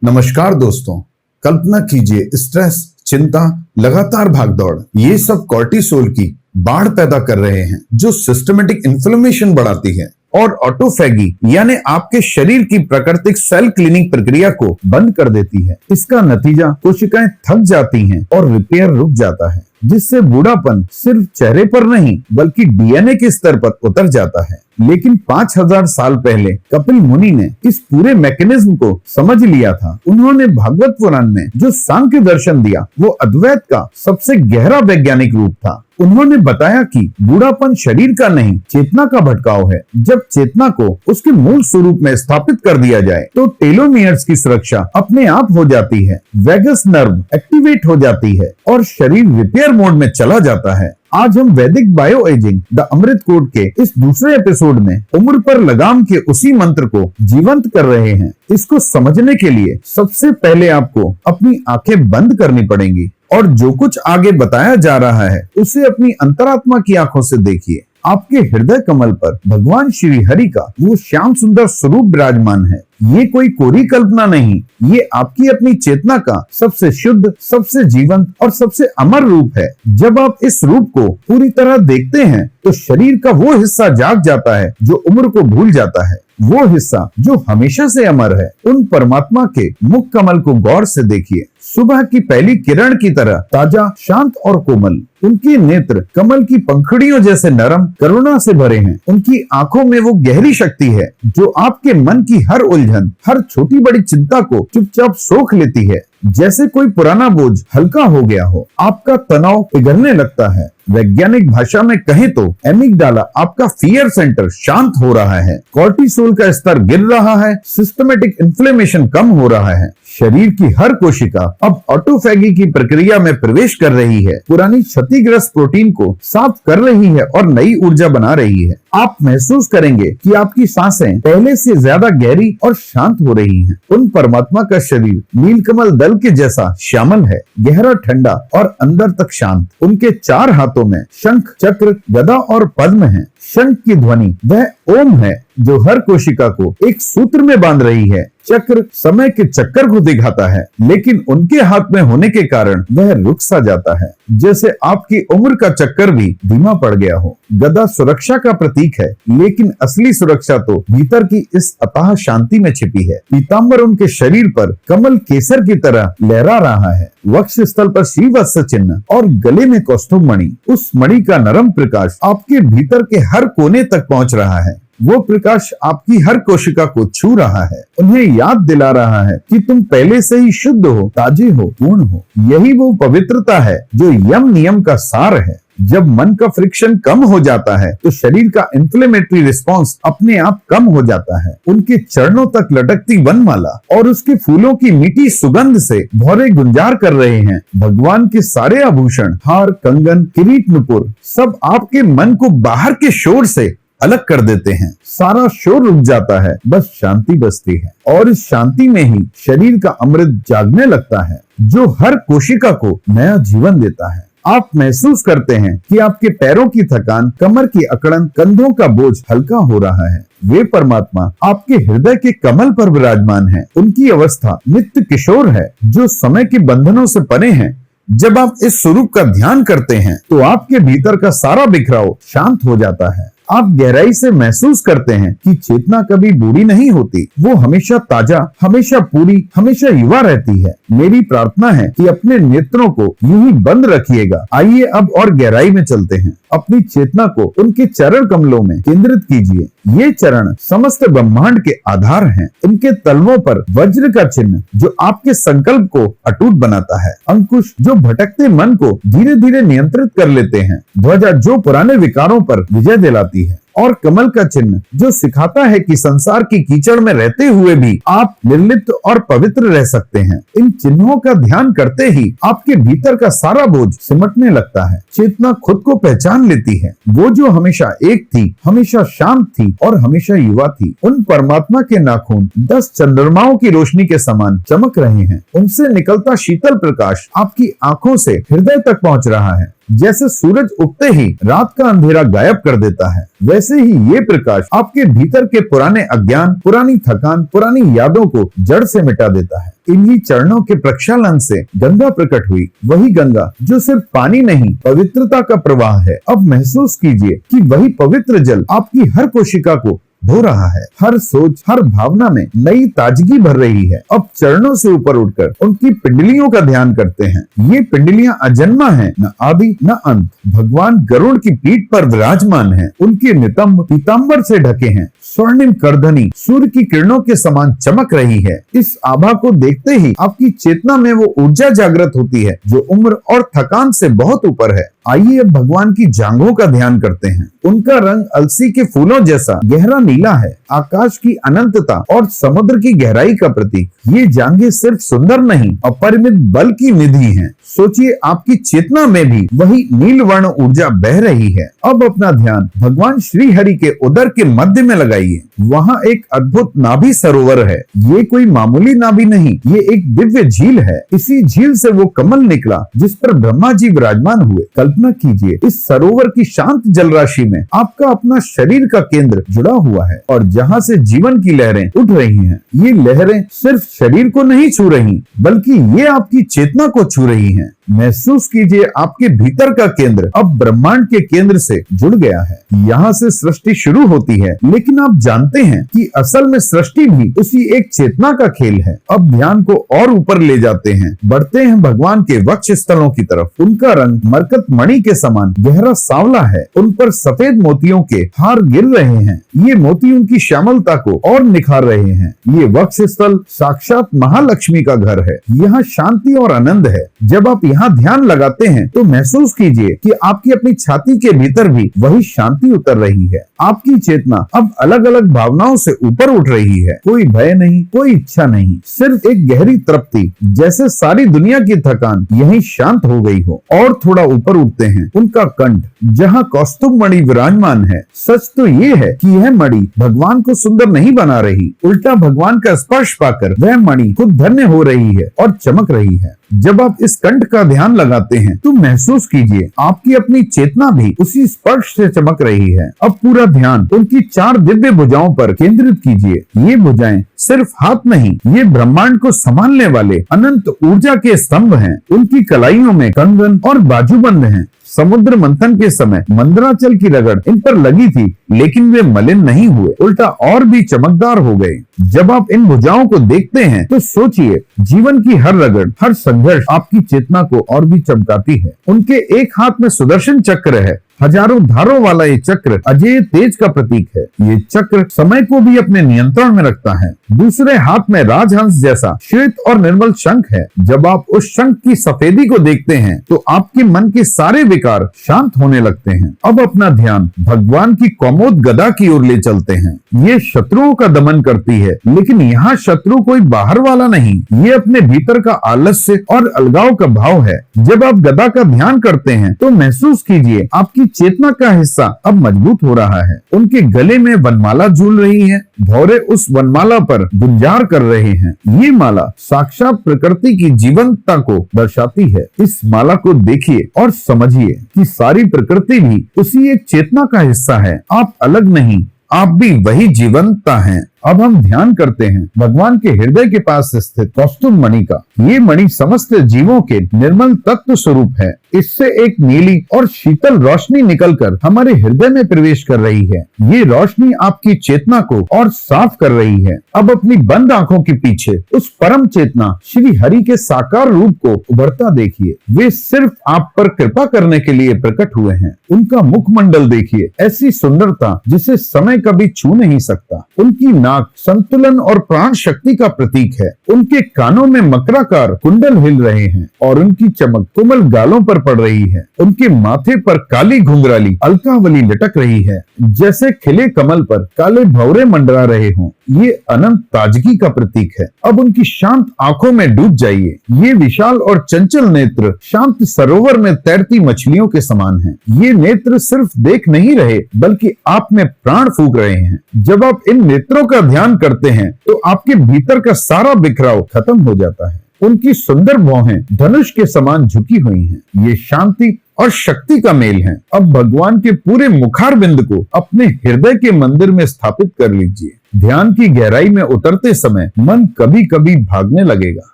नमस्कार दोस्तों। कल्पना कीजिए, स्ट्रेस, चिंता, लगातार भागदौड़, ये सब कॉर्टिसोल की बाढ़ पैदा कर रहे हैं जो सिस्टमेटिक इन्फ्लेमेशन बढ़ाती है और ऑटोफैगी यानी आपके शरीर की प्राकृतिक सेल क्लीनिंग प्रक्रिया को बंद कर देती है। इसका नतीजा कोशिकाएं थक जाती हैं और रिपेयर रुक जाता है, जिससे बूढ़ापन सिर्फ चेहरे पर नहीं बल्कि डीएनए के स्तर पर उतर जाता है। लेकिन 5000 साल पहले कपिल मुनि ने इस पूरे मैकेनिज्म को समझ लिया था। उन्होंने भागवत पुराण में जो सांख्य दर्शन दिया वो अद्वैत का सबसे गहरा वैज्ञानिक रूप था। उन्होंने बताया कि बूढ़ापन शरीर का नहीं, चेतना का भटकाव है। जब चेतना को उसके मूल स्वरूप में स्थापित कर दिया जाए तो टेलोमियर्स की सुरक्षा अपने आप हो जाती है, वैगस नर्व एक्टिवेट हो जाती है और शरीर रिपेयर मोड में चला जाता है। आज हम वैदिक bio ageing the Amrit code के इस दूसरे एपिसोड में उम्र पर लगाम के उसी मंत्र को जीवंत कर रहे हैं। इसको समझने के लिए सबसे पहले आपको अपनी आंखें बंद करनी पड़ेंगी और जो कुछ आगे बताया जा रहा है उसे अपनी अंतरात्मा की आंखों से देखिए। आपके हृदय कमल पर भगवान श्री हरि का वो श्याम सुंदर स्वरूप विराजमान है। ये कोई कोरी कल्पना नहीं, ये आपकी अपनी चेतना का सबसे शुद्ध, सबसे जीवंत और सबसे अमर रूप है। जब आप इस रूप को पूरी तरह देखते हैं तो शरीर का वो हिस्सा जाग जाता है जो उम्र को भूल जाता है, वो हिस्सा जो हमेशा से अमर है। उन परमात्मा के मुख कमल को गौर से देखिए, सुबह की पहली किरण की तरह ताजा, शांत और कोमल। उनके नेत्र कमल की पंखुड़ियों जैसे नरम, करुणा से भरे हैं। उनकी आंखों में वो गहरी शक्ति है जो आपके मन की हर उलझन, हर छोटी बड़ी चिंता को चुपचाप सोख लेती है। जैसे कोई पुराना बोझ हल्का हो गया हो, आपका तनाव पिघलने लगता है। वैज्ञानिक भाषा में कहें तो एमिगडाला, आपका फियर सेंटर, शांत हो रहा है। कॉर्टिसोल का स्तर गिर रहा है, सिस्टमेटिक इन्फ्लेमेशन कम हो रहा है। शरीर की हर कोशिका अब ऑटोफैगी की प्रक्रिया में प्रवेश कर रही है, पुरानी क्षतिग्रस्त प्रोटीन को साफ कर रही है और नई ऊर्जा बना रही है। आप महसूस करेंगे कि आपकी सांसें पहले से ज्यादा गहरी और शांत हो रही हैं। उन परमात्मा का शरीर नीलकमल दल के जैसा श्यामल है, गहरा, ठंडा और अंदर तक शांत। उनके 4 हाथों में शंख, चक्र, गदा और पद्म है। शंख की ध्वनि वह ओम है जो हर कोशिका को एक सूत्र में बांध रही है। चक्र समय के चक्कर को दिखाता है, लेकिन उनके हाथ में होने के कारण वह रुक सा जाता है, जैसे आपकी उम्र का चक्कर भी धीमा पड़ गया हो। गदा सुरक्षा का प्रतीक है, लेकिन असली सुरक्षा तो भीतर की इस अथाह शांति में छिपी है। पीतांबर उनके शरीर पर कमल केसर की तरह लहरा रहा है। वक्ष स्थल पर श्रीवत्स चिन्ह और गले में कौस्तुभ मणि। उस मणि का नरम प्रकाश आपके भीतर के हर कोने तक पहुंच रहा है। वो प्रकाश आपकी हर कोशिका को छू रहा है, उन्हें याद दिला रहा है कि तुम पहले से ही शुद्ध हो, ताजे हो, पूर्ण हो। यही वो पवित्रता है जो यम नियम का सार है। जब मन का फ्रिक्शन कम हो जाता है तो शरीर का इन्फ्लेमेटरी रिस्पांस अपने आप कम हो जाता है। उनके चरणों तक लटकती वनमाला और उसके फूलों की मीठी सुगंध से भौरे गुंजार कर रहे हैं। भगवान के सारे आभूषण, हार, कंगन, किरीट, नुपुर सब आपके मन को बाहर के शोर से अलग कर देते हैं। सारा शोर रुक जाता है, बस शांति बसती है और इस शांति में ही शरीर का अमृत जागने लगता है जो हर कोशिका को नया जीवन देता है। आप महसूस करते हैं कि आपके पैरों की थकान, कमर की अकड़न, कंधों का बोझ हल्का हो रहा है। वे परमात्मा आपके हृदय के कमल पर विराजमान है। उनकी अवस्था नित्य किशोर है जो समय के बंधनों से परे है। जब आप इस स्वरूप का ध्यान करते हैं तो आपके भीतर का सारा बिखराव शांत हो जाता है। आप गहराई से महसूस करते हैं कि चेतना कभी बूढ़ी नहीं होती, वो हमेशा ताजा, हमेशा पूरी, हमेशा युवा रहती है। मेरी प्रार्थना है कि अपने नेत्रों को यूं ही बंद रखिएगा। आइए अब और गहराई में चलते हैं। अपनी चेतना को उनके चरण कमलों में केंद्रित कीजिए। ये चरण समस्त ब्रह्मांड के आधार हैं। इनके तलवों पर वज्र का चिन्ह जो आपके संकल्प को अटूट बनाता है, अंकुश जो भटकते मन को धीरे धीरे नियंत्रित कर लेते हैं, ध्वजा जो पुराने विकारों पर विजय दिलाती है और कमल का चिन्ह जो सिखाता है कि संसार की कीचड़ में रहते हुए भी आप निर्लिप्त और पवित्र रह सकते हैं। इन चिन्हों का ध्यान करते ही आपके भीतर का सारा बोझ सिमटने लगता है। चेतना खुद को पहचान लेती है, वो जो हमेशा एक थी, हमेशा शांत थी और हमेशा युवा थी। उन परमात्मा के नाखून 10 चंद्रमाओं की रोशनी के समान चमक रहे हैं। उनसे निकलता शीतल प्रकाश आपकी आंखों से हृदय तक पहुंच रहा है। जैसे सूरज उगते ही रात का अंधेरा गायब कर देता है, वैसे ही ये प्रकाश आपके भीतर के पुराने अज्ञान, पुरानी थकान, पुरानी यादों को जड़ से मिटा देता है। इन्हीं चरणों के प्रक्षालन से गंगा प्रकट हुई, वही गंगा जो सिर्फ पानी नहीं, पवित्रता का प्रवाह है। अब महसूस कीजिए कि वही पवित्र जल आपकी हर कोशिका को धो रहा है, हर सोच, हर भावना में नई ताजगी भर रही है। अब चरणों से ऊपर उठकर उनकी पिंडलियों का ध्यान करते हैं। ये पिंडलियां अजन्मा हैं, न आदि न अंत। भगवान गरुड़ की पीठ पर विराजमान हैं। उनके नितंब पीतांबर से ढके हैं। स्वर्णिम करधनी सूर्य की किरणों के समान चमक रही है। इस आभा को देखते ही आपकी चेतना में वो ऊर्जा जागृत होती है जो उम्र और थकान से बहुत ऊपर है। आइए अब भगवान की जांघों का ध्यान करते हैं। उनका रंग अलसी के फूलों जैसा गहरा नीला है, आकाश की अनंतता और समुद्र की गहराई का प्रतीक। ये जांघें सिर्फ सुंदर नहीं, अपरिमित बल की निधि हैं। सोचिए आपकी चेतना में भी वही नील वर्ण ऊर्जा बह रही है। अब अपना ध्यान भगवान श्री हरि के उदर के मध्य में लगाइए। वहाँ एक अद्भुत नाभि सरोवर है। ये कोई मामूली नाभि नहीं, ये एक दिव्य झील है। इसी झील से वो कमल निकला जिस पर ब्रह्मा जी विराजमान हुए। कल्पना कीजिए इस सरोवर की शांत जल राशि में आपका अपना शरीर का केंद्र जुड़ा हुआ है और जहाँ से जीवन की लहरें उठ रही हैं। ये लहरें सिर्फ शरीर को नहीं छू रही, बल्कि ये आपकी चेतना को छू रही हैं। महसूस कीजिए आपके भीतर का केंद्र अब ब्रह्मांड के केंद्र से जुड़ गया है। यहाँ से सृष्टि शुरू होती है, लेकिन आप जानते हैं कि असल में सृष्टि भी उसी एक चेतना का खेल है। अब ध्यान को और ऊपर ले जाते हैं, बढ़ते हैं भगवान के वक्ष स्थलों की तरफ। उनका रंग मरकत मणि के समान गहरा सांवला है। उन पर सफेद मोतियों के हार गिर रहे हैं। ये मोती उनकी श्यामलता को और निखार रहे हैं। ये वक्ष स्थल साक्षात महालक्ष्मी का घर है। यहाँ शांति और आनंद है। जब आप यहाँ ध्यान लगाते हैं तो महसूस कीजिए कि आपकी अपनी छाती के भीतर भी वही शांति उतर रही है। आपकी चेतना अब अलग अलग भावनाओं से ऊपर उठ रही है। कोई भय नहीं, कोई इच्छा नहीं, सिर्फ एक गहरी तृप्ति, जैसे सारी दुनिया की थकान यहीं शांत हो गई हो। और थोड़ा ऊपर उठते हैं। उनका कंठ जहाँ कौस्तुभ मणि विराजमान है। सच तो ये है कि यह मणि भगवान को सुंदर नहीं बना रही, उल्टा भगवान का स्पर्श पाकर वह मणि खुद धन्य हो रही है और चमक रही है। जब आप इस कंठ का ध्यान लगाते हैं तो महसूस कीजिए आपकी अपनी चेतना भी उसी स्पर्श से चमक रही है। अब पूरा ध्यान उनकी 4 दिव्य भुजाओं पर केंद्रित कीजिए। ये भुजाएं सिर्फ हाथ नहीं, ये ब्रह्मांड को संभालने वाले अनंत ऊर्जा के स्तंभ हैं। उनकी कलाइयों में कंगन और बाजूबंद हैं। समुद्र मंथन के समय मंदराचल की रगड़ इन पर लगी थी, लेकिन वे मलिन नहीं हुए, उल्टा और भी चमकदार हो गए। जब आप इन भुजाओं को देखते हैं तो सोचिए जीवन की हर रगड़, हर संघर्ष आपकी चेतना को और भी चमकाती है। उनके एक हाथ में सुदर्शन चक्र है। हजारों धारों वाला ये चक्र अजय तेज का प्रतीक है। ये चक्र समय को भी अपने नियंत्रण में रखता है। दूसरे हाथ में राजहंस जैसा श्वेत और निर्मल शंख है। जब आप उस शंख की सफेदी को देखते हैं तो आपके मन के सारे विकार शांत होने लगते हैं। अब अपना ध्यान भगवान की कौमोद गदा की ओर ले चलते हैं। ये शत्रुओं का दमन करती है, लेकिन यहाँ शत्रु कोई बाहर वाला नहीं, ये अपने भीतर का आलस्य और अलगाव का भाव है। जब आप गदा का ध्यान करते हैं तो महसूस कीजिए आपकी चेतना का हिस्सा अब मजबूत हो रहा है। उनके गले में वनमाला झूल रही है। भौरे उस वनमाला पर गुंजार कर रहे हैं। ये माला साक्षात प्रकृति की जीवंतता को दर्शाती है। इस माला को देखिए और समझिए कि सारी प्रकृति भी उसी एक चेतना का हिस्सा है। आप अलग नहीं, आप भी वही जीवंतता हैं। अब हम ध्यान करते हैं भगवान के हृदय के पास स्थित कौस्तुभ मणि का। ये मणि समस्त जीवों के निर्मल तत्व स्वरूप है। इससे एक नीली और शीतल रोशनी निकलकर हमारे हृदय में प्रवेश कर रही है। ये रोशनी आपकी चेतना को और साफ कर रही है। अब अपनी बंद आंखों के पीछे उस परम चेतना श्री हरि के साकार रूप को उभरता देखिए। वे सिर्फ आप पर कृपा करने के लिए प्रकट हुए हैं। उनका मुखमंडल देखिए, ऐसी सुंदरता जिसे समय कभी छू नहीं सकता। उनकी नाक संतुलन और प्राण शक्ति का प्रतीक है। उनके कानों में मकराकार कुंडल हिल रहे हैं और उनकी चमक कोमल गालों पर पड़ रही है। उनके माथे पर काली घुंघराली अलकावली लटक रही है, जैसे खिले कमल पर काले भंवरे मंडरा रहे हों। ये अनंत ताजगी का प्रतीक है। अब उनकी शांत आंखों में डूब जाइए। ये विशाल और चंचल नेत्र शांत सरोवर में तैरती मछलियों के समान हैं। ये नेत्र सिर्फ देख नहीं रहे, बल्कि आप में प्राण फूंक रहे हैं। जब आप इन नेत्रों का ध्यान करते हैं तो आपके भीतर का सारा बिखराव खत्म हो जाता है। उनकी सुंदर भौहें धनुष के समान झुकी हुई हैं। ये शांति और शक्ति का मेल है। अब भगवान के पूरे मुखार बिंद को अपने हृदय के मंदिर में स्थापित कर लीजिए। ध्यान की गहराई में उतरते समय मन कभी कभी भागने लगेगा,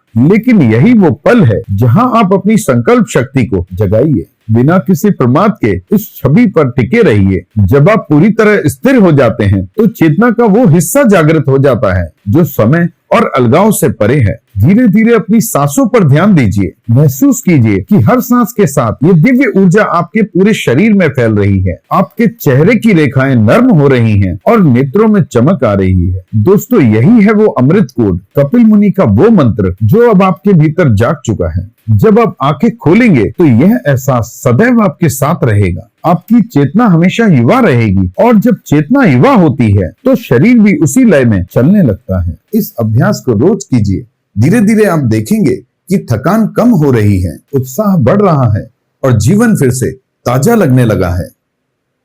लेकिन यही वो पल है जहां आप अपनी संकल्प शक्ति को जगाइए। बिना किसी प्रमाद के इस छवि पर टिके रहिए। जब आप पूरी तरह स्थिर हो जाते हैं तो चेतना का वो हिस्सा जागृत हो जाता है जो समय और अलगाव से परे है। धीरे धीरे अपनी सांसों पर ध्यान दीजिए। महसूस कीजिए कि हर सांस के साथ ये दिव्य ऊर्जा आपके पूरे शरीर में फैल रही है। आपके चेहरे की रेखाएं नर्म हो रही हैं और नेत्रों में चमक आ रही है। दोस्तों, यही है वो अमृत कोड, कपिल मुनि का वो मंत्र जो अब आपके भीतर जाग चुका है। जब आप आंखें खोलेंगे तो यह एहसास सदैव आपके साथ रहेगा। आपकी चेतना हमेशा युवा रहेगी, और जब चेतना युवा होती है तो शरीर भी उसी लय में चलने लगता है। इस अभ्यास को रोज कीजिए। धीरे धीरे आप देखेंगे कि थकान कम हो रही है, उत्साह बढ़ रहा है और जीवन फिर से ताजा लगने लगा है।